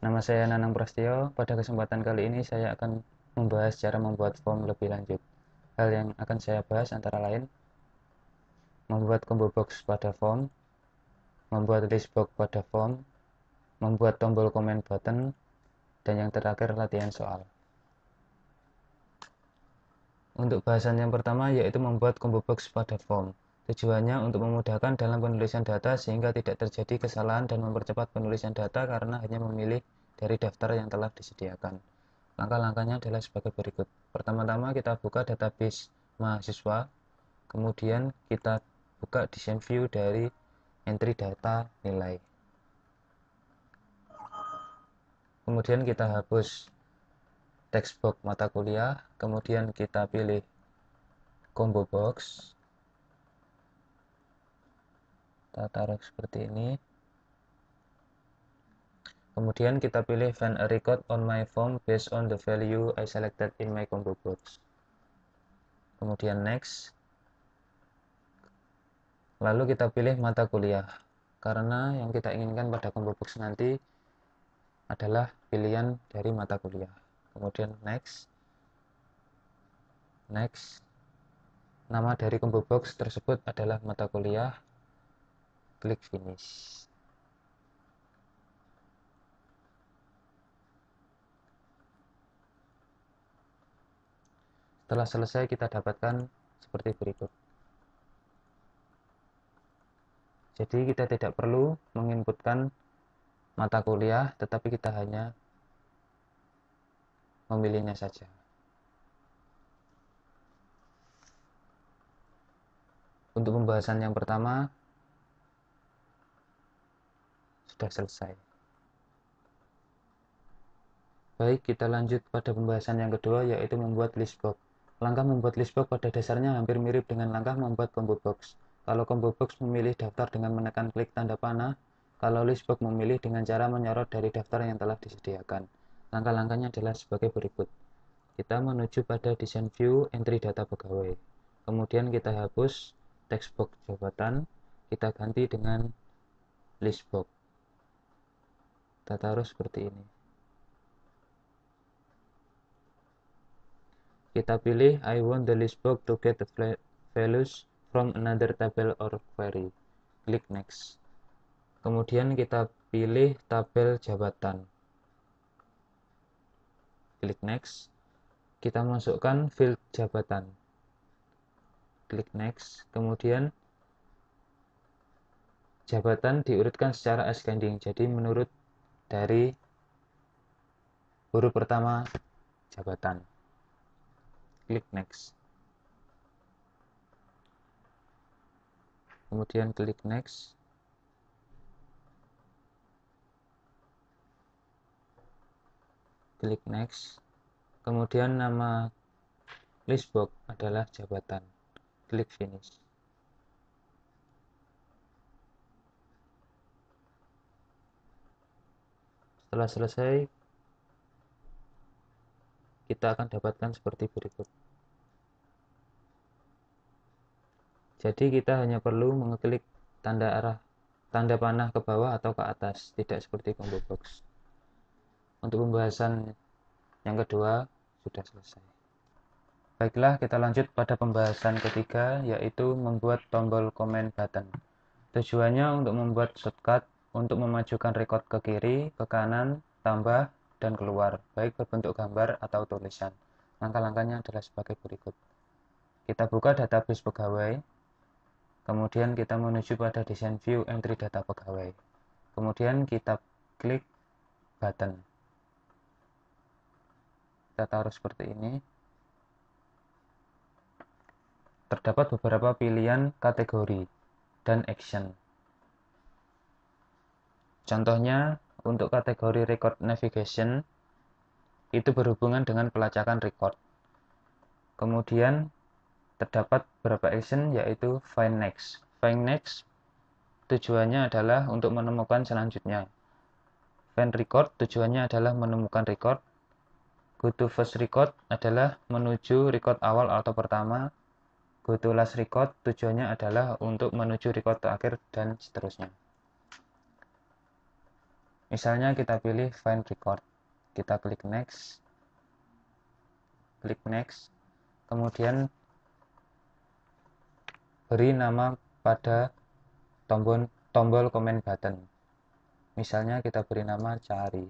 Nama saya Nanang Prasetyo. Pada kesempatan kali ini saya akan membahas cara membuat form lebih lanjut. Hal yang akan saya bahas antara lain membuat combo box pada form, membuat list box pada form, membuat tombol comment button, dan yang terakhir latihan soal. Untuk bahasan yang pertama yaitu membuat combo box pada form. Tujuannya untuk memudahkan dalam penulisan data sehingga tidak terjadi kesalahan dan mempercepat penulisan data karena hanya memilih dari daftar yang telah disediakan. Langkah-langkahnya adalah sebagai berikut. Pertama-tama kita buka database mahasiswa, kemudian kita buka design view dari entry data nilai. Kemudian kita hapus text box mata kuliah, kemudian kita pilih combo box. Kita taruh seperti ini. Kemudian kita pilih find a record on my form based on the value I selected in my combo box. Kemudian next. Lalu kita pilih mata kuliah. Karena yang kita inginkan pada combo box nanti adalah pilihan dari mata kuliah. Kemudian next. Next. Nama dari combo box tersebut adalah mata kuliah. Klik finish. Setelah selesai kita dapatkan seperti berikut. Jadi kita tidak perlu menginputkan mata kuliah, tetapi kita hanya memilihnya saja. Untuk pembahasan yang pertama sudah selesai. Baik, kita lanjut pada pembahasan yang kedua yaitu membuat list box. Langkah membuat list box pada dasarnya hampir mirip dengan langkah membuat combo box. Kalau combo box memilih daftar dengan menekan klik tanda panah, kalau list box memilih dengan cara menyorot dari daftar yang telah disediakan. Langkah-langkahnya adalah sebagai berikut. Kita menuju pada design view entry data pegawai. Kemudian kita hapus text box jabatan, kita ganti dengan list box. Kita taruh seperti ini. Kita pilih I want the list box to get the values from another table or query. Klik next. Kemudian kita pilih tabel jabatan. Klik next. Kita masukkan field jabatan. Klik next. Kemudian jabatan diurutkan secara ascending. Jadi menurut dari huruf pertama jabatan. Klik next. Kemudian klik next. Klik next. Kemudian nama list box adalah jabatan. Klik finish. Setelah selesai, kita akan dapatkan seperti berikut. Jadi kita hanya perlu mengeklik tanda panah ke bawah atau ke atas, tidak seperti combo box. Untuk pembahasan yang kedua sudah selesai. Baiklah, kita lanjut pada pembahasan ketiga, yaitu membuat tombol comment button. Tujuannya untuk membuat shortcut untuk memajukan record ke kiri, ke kanan, tambah, dan keluar, baik berbentuk gambar atau tulisan. Langkah-langkahnya adalah sebagai berikut. Kita buka database pegawai, kemudian kita menuju pada design view entry data pegawai. Kemudian kita klik button. Kita taruh seperti ini. Terdapat beberapa pilihan kategori dan action. Contohnya, untuk kategori record navigation, itu berhubungan dengan pelacakan record. Kemudian, terdapat beberapa action yaitu find next. Find next tujuannya adalah untuk menemukan selanjutnya. Find record tujuannya adalah menemukan record. Go to first record adalah menuju record awal atau pertama. Go to last record tujuannya adalah untuk menuju record terakhir dan seterusnya. Misalnya kita pilih find record, kita klik next, kemudian beri nama pada tombol comment button. Misalnya kita beri nama cari.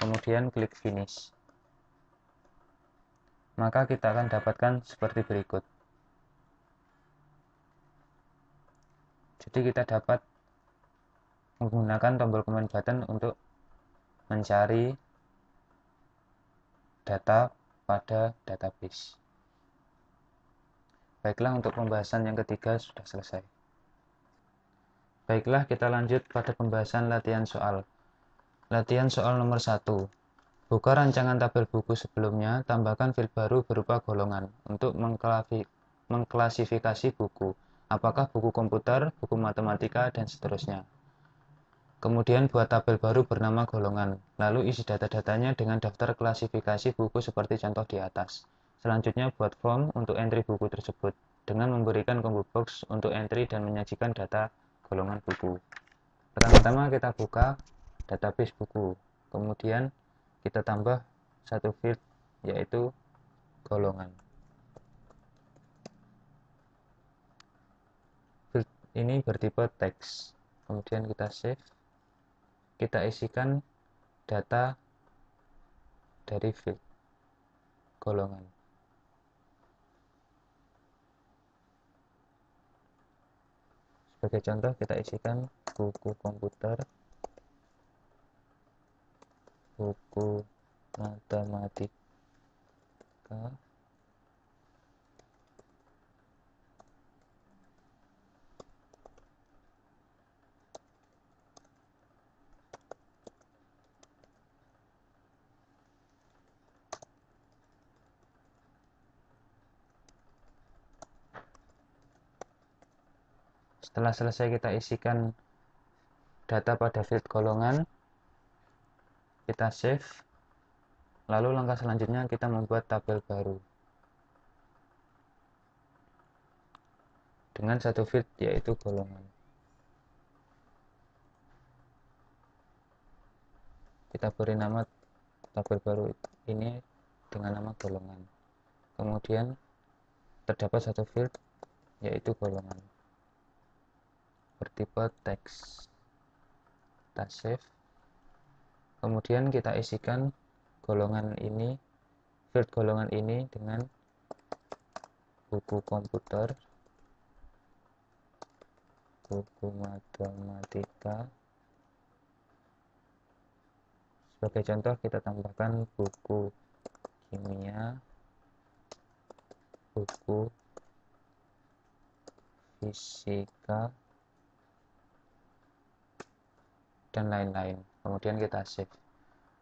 Kemudian klik finish. Maka kita akan dapatkan seperti berikut. Jadi kita dapat menggunakan tombol comment button untuk mencari data pada database. Baiklah, untuk pembahasan yang ketiga sudah selesai. Baiklah, kita lanjut pada pembahasan latihan soal. Latihan soal nomor 1. Buka rancangan tabel buku sebelumnya, tambahkan field baru berupa golongan untuk mengklasifikasi buku. Apakah buku komputer, buku matematika, dan seterusnya. Kemudian buat tabel baru bernama golongan, lalu isi data-datanya dengan daftar klasifikasi buku seperti contoh di atas. Selanjutnya buat form untuk entry buku tersebut, dengan memberikan combo box untuk entry dan menyajikan data golongan buku. Pertama-tama kita buka database buku, kemudian kita tambah satu field yaitu golongan. Field ini bertipe teks, kemudian kita save. Kita isikan data dari field golongan. Sebagai contoh kita isikan buku komputer, buku matematika, Setelah selesai kita isikan data pada field golongan, kita save. Lalu langkah selanjutnya kita membuat tabel baru dengan satu field yaitu golongan. Kita beri nama tabel baru ini dengan nama golongan. Kemudian terdapat satu field yaitu golongan bertipe teks. Kita save. Kemudian kita isikan golongan ini, field golongan ini dengan buku komputer, buku matematika. Sebagai contoh kita tambahkan buku kimia, buku fisika, dan lain-lain. Kemudian kita save.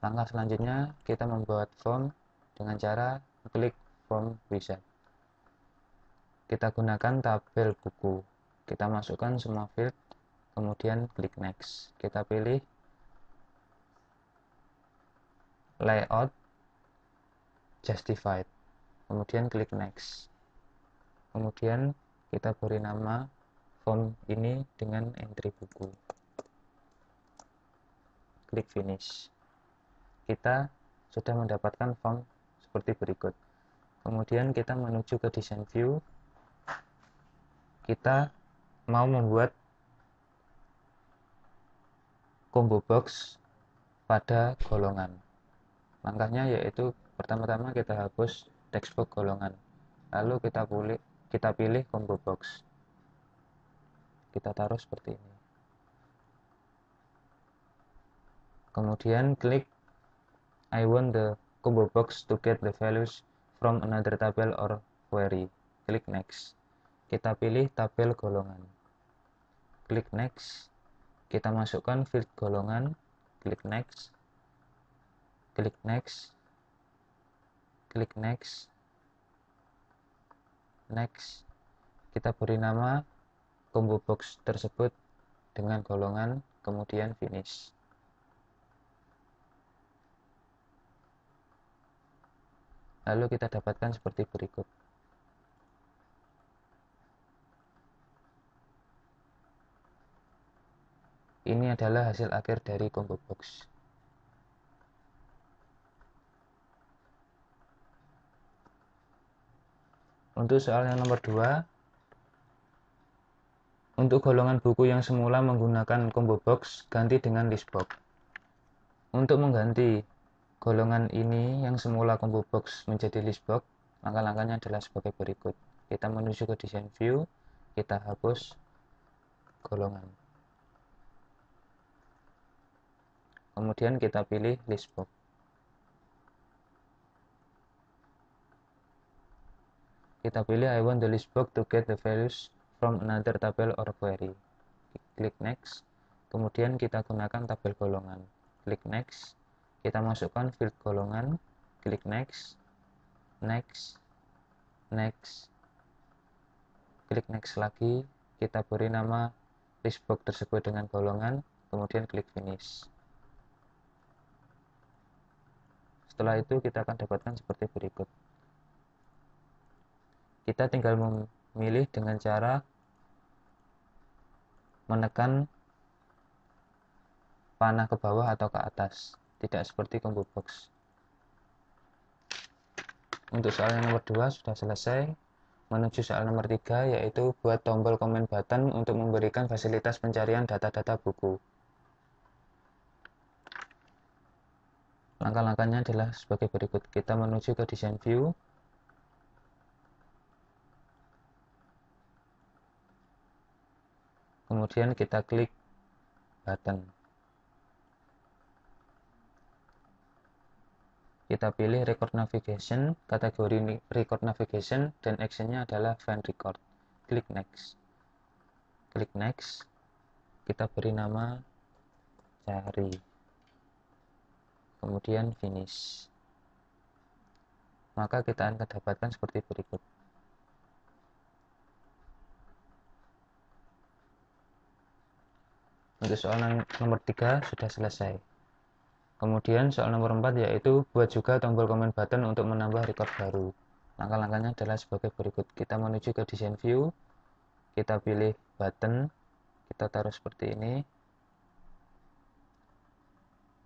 Langkah selanjutnya kita membuat form dengan cara klik form wizard. Kita gunakan tabel buku. Kita masukkan semua field, kemudian klik next. Kita pilih layout justified. Kemudian klik next. Kemudian kita beri nama form ini dengan entry buku. Klik finish. Kita sudah mendapatkan form seperti berikut. Kemudian kita menuju ke design view. Kita mau membuat combo box pada golongan. Langkahnya yaitu pertama-tama kita hapus textbox golongan. Lalu kita pilih combo box. Kita taruh seperti ini. Kemudian klik I want the combo box to get the values from another table or query. Klik next. Kita pilih tabel golongan. Klik next. Kita masukkan field golongan. Klik next. Klik next. Klik next. Next. Kita beri nama combo box tersebut dengan golongan, kemudian finish. Lalu kita dapatkan seperti berikut. Ini adalah hasil akhir dari combo box. Untuk soal yang nomor 2, untuk golongan buku yang semula menggunakan combo box, ganti dengan list box. Untuk mengganti golongan ini yang semula combo box menjadi list box, langkah-langkahnya adalah sebagai berikut. Kita menuju ke design view, kita hapus golongan. Kemudian kita pilih list box. Kita pilih I want the list box to get the values from another table or query. Klik next. Kemudian kita gunakan tabel golongan. Klik next. Kita masukkan field golongan. Klik next. Next. Next. Klik next lagi. Kita beri nama list box tersebut dengan golongan. Kemudian klik finish. Setelah itu kita akan dapatkan seperti berikut. Kita tinggal memilih dengan cara menekan panah ke bawah atau ke atas, tidak seperti combo box. Untuk soal yang nomor 2 sudah selesai. Menuju soal nomor 3, yaitu buat tombol comment button untuk memberikan fasilitas pencarian data-data buku. Langkah-langkahnya adalah sebagai berikut. Kita menuju ke design view. Kemudian kita klik button. Kita pilih record navigation, kategori record navigation, dan actionnya adalah find record. Klik next. Klik next. Kita beri nama cari. Kemudian finish. Maka kita akan dapatkan seperti berikut. Untuk soal nomor 3 sudah selesai. Kemudian soal nomor 4 yaitu buat juga tombol comment button untuk menambah record baru. Langkah-langkahnya adalah sebagai berikut. Kita menuju ke design view, kita pilih button, kita taruh seperti ini.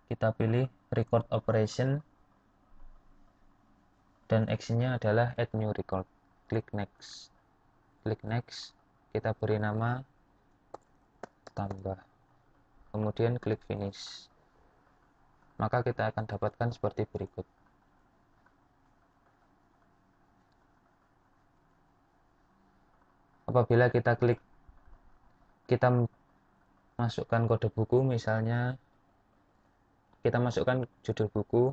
Kita pilih record operation, dan actionnya adalah add new record. Klik next. Klik next, kita beri nama tambah. Kemudian klik finish. Maka kita akan dapatkan seperti berikut. Apabila kita klik, kita masukkan kode buku, misalnya kita masukkan judul buku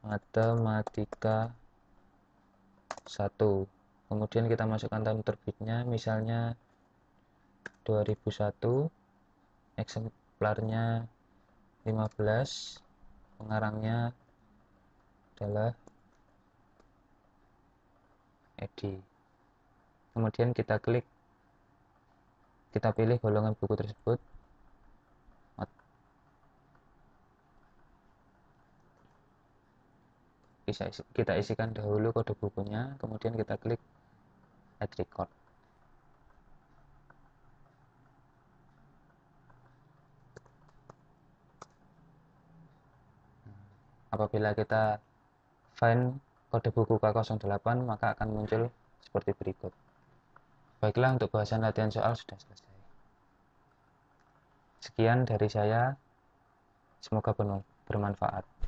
Matematika 1. Kemudian kita masukkan tahun terbitnya, misalnya 2001, eksemplarnya 15, pengarangnya adalah Edi. Kemudian kita klik, kita pilih golongan buku tersebut. Kita isikan dahulu kode bukunya, kemudian kita klik add record. Apabila kita find kode buku K08, maka akan muncul seperti berikut. Baiklah, untuk bahasan latihan soal sudah selesai. Sekian dari saya, semoga bermanfaat.